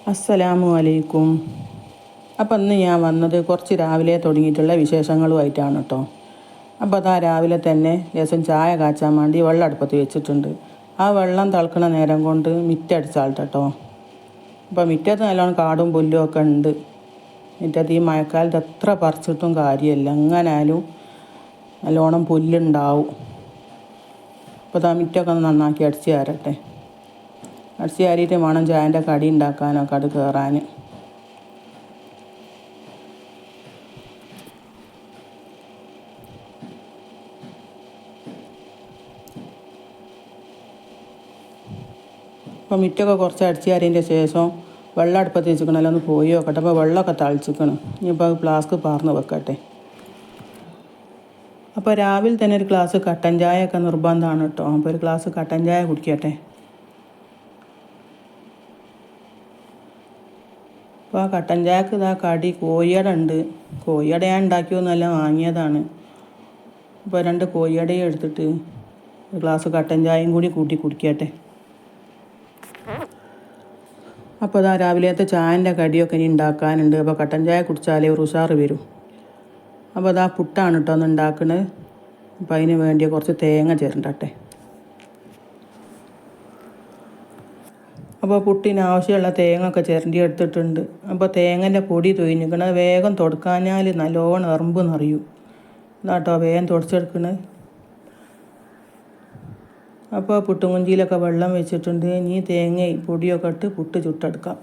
അസ്സലാമു അലൈക്കും. അപ്പം ഇന്ന് ഞാൻ വന്നത് കുറച്ച് രാവിലെ തുടങ്ങിയിട്ടുള്ള വിശേഷങ്ങളുമായിട്ടാണ് കേട്ടോ. അപ്പോൾ അതാ രാവിലെ തന്നെ ലേശം ചായ കാച്ചാൻ വേണ്ടി വെള്ളം അടുപ്പത്ത് വെച്ചിട്ടുണ്ട്. ആ വെള്ളം തിളക്കണ നേരം കൊണ്ട് മിറ്റടിച്ചാൾട്ടോ. അപ്പോൾ മിറ്റത്ത് നല്ലോണം കാടും പുല്ലും ഒക്കെ ഉണ്ട്. മിറ്റത്ത് ഈ മഴക്കാലത്ത് എത്ര പറിച്ചിട്ടും കാര്യമില്ല, എങ്ങനായാലും നല്ലോണം പുല്ലുണ്ടാവും. അപ്പോൾ ആ മിറ്റമൊക്കെ ഒന്ന് നന്നാക്കി അടിച്ച് തരട്ടെ. അടിച്ച് കയറിയിട്ട് വേണം ചായൻ്റെ കടി ഉണ്ടാക്കാനൊക്കെ അത് കയറാൻ. അപ്പോൾ മിറ്റമൊക്കെ കുറച്ച് അടിച്ച് കയറിയതിൻ്റെ ശേഷം വെള്ളം അടുപ്പത്ത് വെച്ചിരിക്കണല്ലോ, ഒന്ന് പോയി നോക്കട്ടെ. അപ്പോൾ വെള്ളമൊക്കെ തളിച്ചിക്കണം. ഇനിയിപ്പോൾ അത് ഫ്ലാസ്ക് പാർന്ന് വെക്കട്ടെ. അപ്പോൾ രാവിലെ തന്നെ ഒരു ഗ്ലാസ് കട്ടൻ ചായ ഒക്കെ നിർബന്ധമാണ് കേട്ടോ. അപ്പോൾ ഒരു ഗ്ലാസ് കട്ടൻ ചായ കുടിക്കട്ടെ. അപ്പോൾ ആ കട്ടൻ ചായക്ക് ഇതാ കടി കോഴിയട ഉണ്ട്. കോഴിയട ഞാൻ ഉണ്ടാക്കിയൊന്നുമല്ല, വാങ്ങിയതാണ്. അപ്പോൾ 2 കോഴിയടയും എടുത്തിട്ട് ഒരു ഗ്ലാസ് കട്ടൻ ചായയും കൂടി കൂട്ടി കുടിക്കട്ടെ. അപ്പോൾ ഇതാ രാവിലത്തെ ചായൻ്റെ കടിയൊക്കെ ഇനി ഉണ്ടാക്കാനുണ്ട്. അപ്പോൾ കട്ടൻ ചായ കുടിച്ചാലേ ഒരു ഉഷാറ് വരും. അപ്പോൾ ഇതാ പുട്ടാണ് കേട്ടോ ഒന്ന് ഉണ്ടാക്കുന്നത്. അപ്പോൾ അതിന് വേണ്ടി കുറച്ച് തേങ്ങ ചേരണ്ടട്ടെ. അപ്പോൾ പുട്ടിന് ആവശ്യമുള്ള തേങ്ങ ഒക്കെ ചിരണ്ടി എടുത്തിട്ടുണ്ട്. അപ്പോൾ തേങ്ങൻ്റെ പൊടി തൊഴിഞ്ഞിരിക്കണത് വേഗം തുടക്കാഞ്ഞാൽ നല്ലോണം എറുമ്പ് നിറയും. ഇതാട്ടോ വേഗം തുടച്ചെടുക്കണത്. അപ്പോൾ പുട്ടുകുഞ്ചിയിലൊക്കെ വെള്ളം വെച്ചിട്ടുണ്ട്. ഇനി തേങ്ങയും പൊടിയൊക്കെ ഇട്ട് പുട്ട് ചുട്ടെടുക്കാം.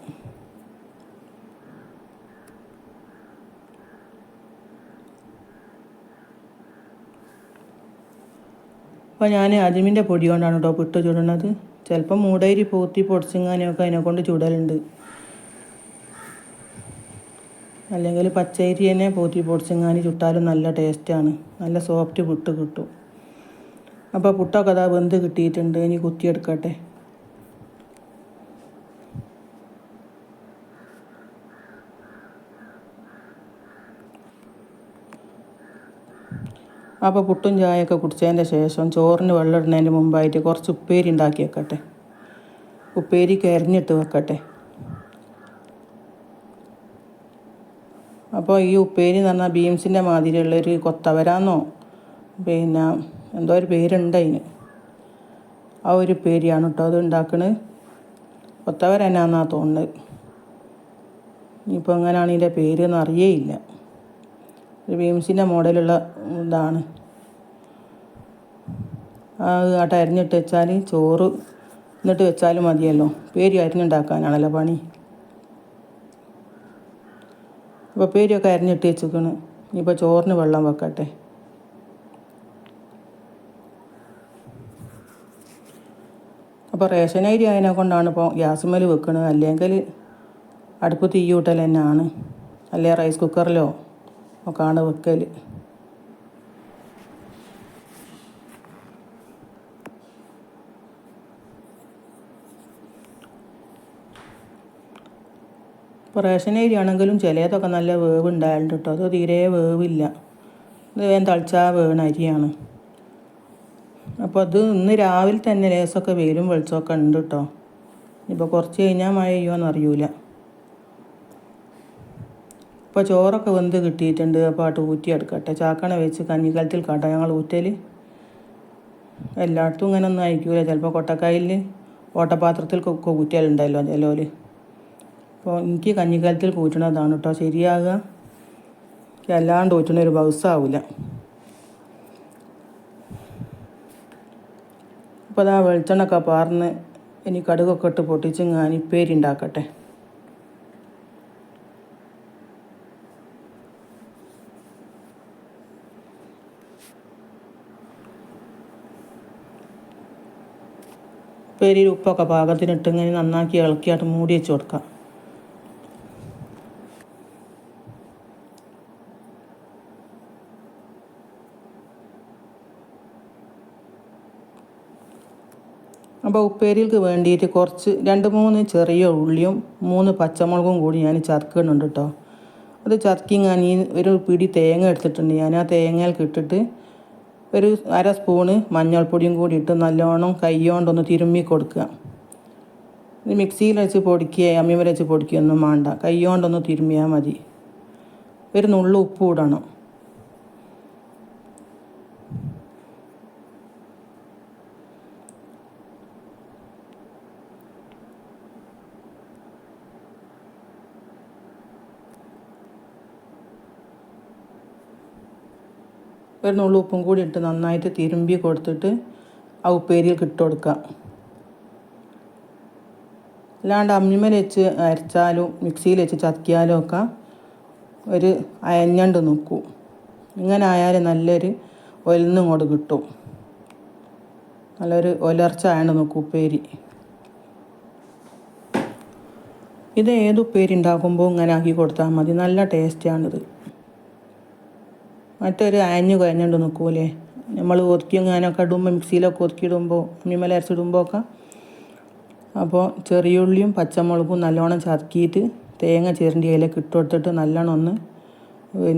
അപ്പോൾ ഞാൻ അജ്മിൻ്റെ പൊടി കൊണ്ടാണ് കേട്ടോ പുട്ട് ചുടുന്നത്. ചിലപ്പോൾ മൂടേരി പൂത്തി പൊടിച്ചിങ്ങാനൊക്കെ അതിനെക്കൊണ്ട് ചുടലുണ്ട്. അല്ലെങ്കിൽ പച്ചരി തന്നെ പൂത്തി പൊടിച്ചിങ്ങാനി ചുട്ടാലും നല്ല ടേസ്റ്റാണ്, നല്ല സോഫ്റ്റ് പുട്ട് കിട്ടും. അപ്പോൾ പുട്ടൊക്കെ അതാ വെന്ത് കിട്ടിയിട്ടുണ്ട്. ഇനി കുത്തിയെടുക്കട്ടെ. അപ്പോൾ പുട്ടും ചായയൊക്കെ കുടിച്ചതിൻ്റെ ശേഷം ചോറിന് വെള്ളം ഇടുന്നതിന് മുമ്പായിട്ട് കുറച്ച് ഉപ്പേരി ഉണ്ടാക്കി വെക്കട്ടെ. ഉപ്പേരി കരിഞ്ഞിട്ട് വെക്കട്ടെ. അപ്പോൾ ഈ ഉപ്പേരി എന്ന് പറഞ്ഞാൽ ബീൻസിൻ്റെ മാതിരിയുള്ളൊരു കൊത്തവരാന്നോ പിന്നെ എന്തോ ഒരു പേരുണ്ട് അതിന്. ആ ഒരു ഉപ്പേരിയാണ് കേട്ടോ അത് ഉണ്ടാക്കണത്. കൊത്തവര എന്നാന്നാണ് തോന്നുന്നത്. ഇനിയിപ്പോൾ എങ്ങനെയാണ് ഇതിൻ്റെ പേരെന്ന് അറിയേയില്ല. ഒരു ബീൻസിൻ്റെ മോഡലുള്ള ഇതാണ്. ആട്ട് അരിഞ്ഞിട്ട് വെച്ചാൽ ചോറ് എന്നിട്ട് വെച്ചാലും മതിയല്ലോ. പേരി അരിഞ്ഞുണ്ടാക്കാനാണല്ലോ പണി. അപ്പോൾ പേരിയൊക്കെ അരിഞ്ഞിട്ട് വെച്ചിരിക്കണ്. ഇനിയിപ്പോൾ ചോറിന് വെള്ളം വെക്കട്ടെ. അപ്പോൾ റേഷൻ അരി അതിനെ കൊണ്ടാണ് ഇപ്പോൾ ഗ്യാസുമ്മേൽ വെക്കണത്. അല്ലെങ്കിൽ അടുപ്പ് തീ കൂട്ടൽ തന്നെയാണ്. അല്ലെ റൈസ് കുക്കറിലോ ഒക്കെയാണ് വെക്കൽ. ഇപ്പോൾ റേഷൻ അരി ആണെങ്കിലും ചിലതൊക്കെ നല്ല വേവ് ഉണ്ടായിട്ടുണ്ട് കേട്ടോ. അത് തീരെ വേവില്ല. ഇത് വേഗം തളിച്ചാൽ വേണ അരിയാണ്. അപ്പോൾ അത് ഇന്ന് രാവിലെ തന്നെ ലേസൊക്കെ വെയിലും വെളിച്ചമൊക്കെ ഉണ്ട് കേട്ടോ. ഇപ്പോൾ കുറച്ച് കഴിഞ്ഞാൽ മഴ ചെയ്യുമോയെന്ന് അറിയില്ല. ഇപ്പോൾ ചോറൊക്കെ വെന്ത് കിട്ടിയിട്ടുണ്ട്. അപ്പോൾ ആട്ട് ഊറ്റിയെടുക്കട്ടെ. ചാക്കണ വെച്ച് കഞ്ഞിക്കലത്തിൽ കാട്ടോ ഞങ്ങൾ ഊറ്റൽ. എല്ലായിടത്തും ഇങ്ങനെ ഒന്നും അയക്കൂല. ചിലപ്പോൾ കൊട്ടക്കായിൽ ഓട്ടപാത്രത്തിൽ ഊറ്റലുണ്ടല്ലോ ചിലോല്. അപ്പോൾ എനിക്ക് കഞ്ഞിക്കലത്തിൽ കൂറ്റണതാണ് കേട്ടോ ശരിയാകുക. അല്ലാണ്ട് ഊറ്റണ ഒരു ബൗസാവില്ല. അപ്പോൾ അതാ വെളിച്ചെണ്ണൊക്കെ പാർന്ന് ഇനി കടുകൊക്കെ ഇട്ട് പൊട്ടിച്ച് ഞാൻ ഉപ്പേരി ഉണ്ടാക്കട്ടെ. ഉപ്പേരിയിൽ ഉപ്പൊക്കെ പാകത്തിനിട്ട് ഇങ്ങനെ നന്നാക്കി ഇളക്കിയായിട്ട് മൂടി വെച്ച് കൊടുക്കാം. അപ്പോൾ ഉപ്പേരിക്ക് വേണ്ടിയിട്ട് കുറച്ച് 2-3 ചെറിയ ഉള്ളിയും 3 പച്ചമുളകും കൂടി ഞാൻ ചതക്കുന്നുണ്ട് കേട്ടോ. അത് ചതക്കി ഞാൻ ഒരു പിടി തേങ്ങ എടുത്തിട്ടുണ്ട്. ഞാൻ ആ തേങ്ങയിലേക്ക് ഇട്ടിട്ട് ഒരു 1/2 സ്പൂണ് മഞ്ഞൾപ്പൊടിയും കൂടി ഇട്ട് നല്ലോണം കൈ കൊണ്ടൊന്ന് തിരുമ്മി കൊടുക്കുക. ഇത് മിക്സിയിൽ വെച്ച് പൊടിക്കുകയോ അമ്മിമേൽ വെച്ച് പൊടിക്കുകയൊന്നും വേണ്ട, കൈ കൊണ്ടൊന്ന് തിരുമ്മിയാൽ മതി. ഒരു നുള്ളു ഉപ്പ് ഇടണം. ഒരു നുള്ളു ഉപ്പും കൂടി ഇട്ട് നന്നായിട്ട് തിരുമ്പി കൊടുത്തിട്ട് ആ ഉപ്പേരിയിൽ ഇട്ട് കൊടുക്കാം. അല്ലാണ്ട് അമ്മിമേൽ വെച്ച് അരച്ചാലും മിക്സിയിൽ വെച്ച് ചതക്കിയാലും ഒക്കെ ഒരു അയഞ്ഞണ്ട് നിൽക്കും. ഇങ്ങനെ ആയാലും നല്ലൊരു ഒലന്നും കൊണ്ട് കിട്ടും, നല്ലൊരു ഒലർച്ച ആയണ്ട് നിൽക്കും ഉപ്പേരി. ഇത് ഏത് ഉപ്പേരി ഉണ്ടാക്കുമ്പോൾ ഇങ്ങനെ ആക്കി കൊടുത്താൽ മതി, നല്ല ടേസ്റ്റാണിത്. മറ്റൊരു അയഞ്ഞു കഴിഞ്ഞുകൊണ്ട് നിൽക്കൂലേ, നമ്മൾ ഒതുക്കി ഇങ്ങനെയൊക്കെ ഇടുമ്പോൾ മിക്സിയിലൊക്കെ ഒതുക്കിയിടുമ്പോൾ അമ്മിമേൽ അരച്ചിടുമ്പോൾ ഒക്കെ. അപ്പോൾ ചെറിയുള്ളിയും പച്ചമുളകും നല്ലോണം ചതക്കിയിട്ട് തേങ്ങ ചിരണ്ടി അതിലേക്ക് ഇട്ട് കൊടുത്തിട്ട് നല്ലോണം ഒന്ന്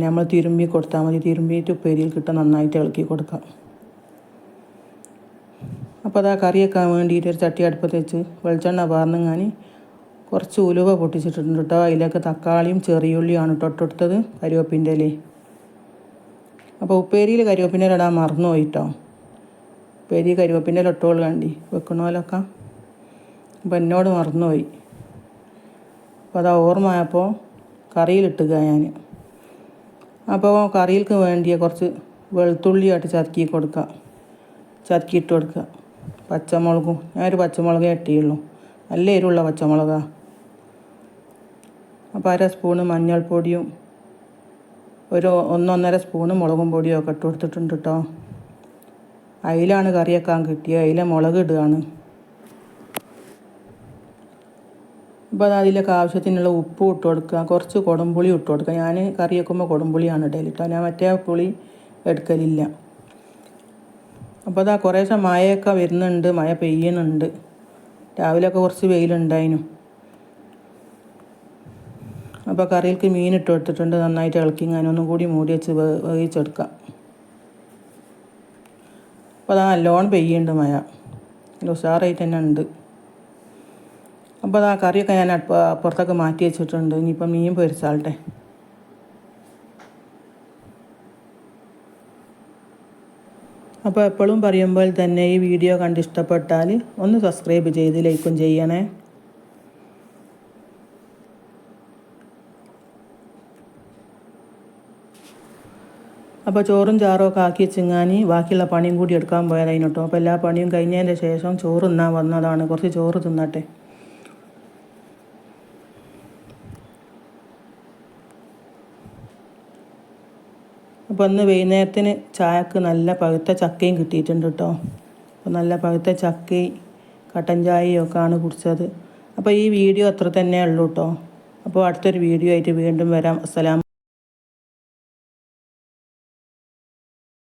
നമ്മൾ തിരുമ്പി കൊടുത്താൽ മതി. തിരുമ്പിയിട്ട് ഉപ്പേരിയിൽ കിട്ടാൻ നന്നായിട്ട് ഇളക്കി കൊടുക്കാം. അപ്പോൾ അതാ കറി വെക്കാൻ വേണ്ടിയിട്ട് ഒരു ചട്ടി അടുപ്പത്ത് വെച്ച് വെളിച്ചെണ്ണ പാർന്നിങ്ങാൻ കുറച്ച് ഉലുവ പൊട്ടിച്ചിട്ടുണ്ട് കേട്ടോ. അതിലേക്ക് തക്കാളിയും ചെറിയുള്ളിയാണ് ഇട്ടെടുത്തത്, കരിവേപ്പിൻ്റെ ഇല. അപ്പോൾ ഉപ്പേരിയിൽ കരിവേപ്പിൻ്റെ ഇല ഇടാൻ മറന്നുപോയി കേട്ടോ. ഉപ്പേരി കരിവേപ്പിൻ്റെ ഇല ഇട്ടോളൂ വേണ്ടി വെക്കണമല്ലൊക്കെ. അപ്പോൾ എന്നോട് മറന്നുപോയി. അപ്പോൾ അതാ ഓർമ്മയായപ്പോൾ കറിയിലിട്ടുക ഞാൻ. അപ്പോൾ കറിയിലേക്ക് വേണ്ടിയ കുറച്ച് വെളുത്തുള്ളിയായിട്ട് ചതക്കിയിട്ട് കൊടുക്കുക. പച്ചമുളകും, ഞാനൊരു പച്ചമുളകേ ഇട്ടിയുള്ളൂ, നല്ല എരിവുള്ള പച്ചമുളകാണ്. അപ്പോൾ 1/2 സ്പൂണ് മഞ്ഞൾപ്പൊടിയും ഒരു 1-1.5 സ്പൂണ് മുളകും പൊടിയും ഒക്കെ ഇട്ട് കൊടുത്തിട്ടുണ്ട് കേട്ടോ. അതിലാണ് കറി വെക്കാൻ കിട്ടിയത്, അതിലെ മുളക് ഇടുകയാണ്. അപ്പോൾ അതിലേക്ക് ആവശ്യത്തിനുള്ള ഉപ്പ് ഇട്ട് കൊടുക്കുക, കുറച്ച് കുടംപുളി ഇട്ട് കൊടുക്കുക. ഞാൻ കറി വെക്കുമ്പോൾ കുടംപുളിയാണ് ഇടയിൽ കേട്ടോ, ഞാൻ മറ്റേ പുളി എടുക്കലില്ല. അപ്പോൾ അതാ കുറേശ്ശെ മഴയൊക്കെ വരുന്നുണ്ട്, മഴ പെയ്യുന്നുണ്ട്. രാവിലെയൊക്കെ കുറച്ച് വെയിലുണ്ടായിരുന്നു. അപ്പോൾ കറിയിലേക്ക് മീൻ ഇട്ട് കൊടുത്തിട്ടുണ്ട്, നന്നായിട്ട് ഇളക്കി ഞാനൊന്നും കൂടി മൂടി വെച്ച് വേവിച്ചെടുക്കാം. അപ്പോൾ അതാ നല്ലോണം പെയ്യുന്നുണ്ട് മഴ, ഉഷാറായിട്ട് തന്നെ ഉണ്ട്. അപ്പോൾ അതാ കറിയൊക്കെ ഞാൻ അപ്പുറത്തൊക്കെ മാറ്റി വെച്ചിട്ടുണ്ട്. ഇനിയിപ്പോൾ മീൻ പൊരിച്ചാളട്ടെ. അപ്പോൾ എപ്പോഴും പറയുമ്പോൾ തന്നെ ഈ വീഡിയോ കണ്ട് ഇഷ്ടപ്പെട്ടാൽ ഒന്ന് സബ്സ്ക്രൈബ് ചെയ്ത് ലൈക്കും ചെയ്യണേ. അപ്പോൾ ചോറും ചാറും ഒക്കെ ആക്കി വെച്ചിങ്ങാൻ ബാക്കിയുള്ള പണിയും കൂടി എടുക്കാൻ പോയതായിരുന്നു കേട്ടോ. അപ്പോൾ എല്ലാ പണിയും കഴിഞ്ഞതിൻ്റെ ശേഷം ചോറ് തിന്നാൻ വന്നതാണ്. കുറച്ച് ചോറ് തിന്നട്ടെ. അപ്പോൾ ഇന്ന് വൈകുന്നേരത്തിന് ചായക്ക് നല്ല പഴുത്ത ചക്കയും കിട്ടിയിട്ടുണ്ട് കേട്ടോ. അപ്പോൾ നല്ല പഴുത്ത ചക്കയും കട്ടൻ ചായയും ഒക്കെയാണ് കുടിച്ചത്. അപ്പോൾ ഈ വീഡിയോ അത്ര തന്നെ ഉള്ളൂ കേട്ടോ. അപ്പോൾ അടുത്തൊരു വീഡിയോ ആയിട്ട് വീണ്ടും വരാം. അസ്സലാം.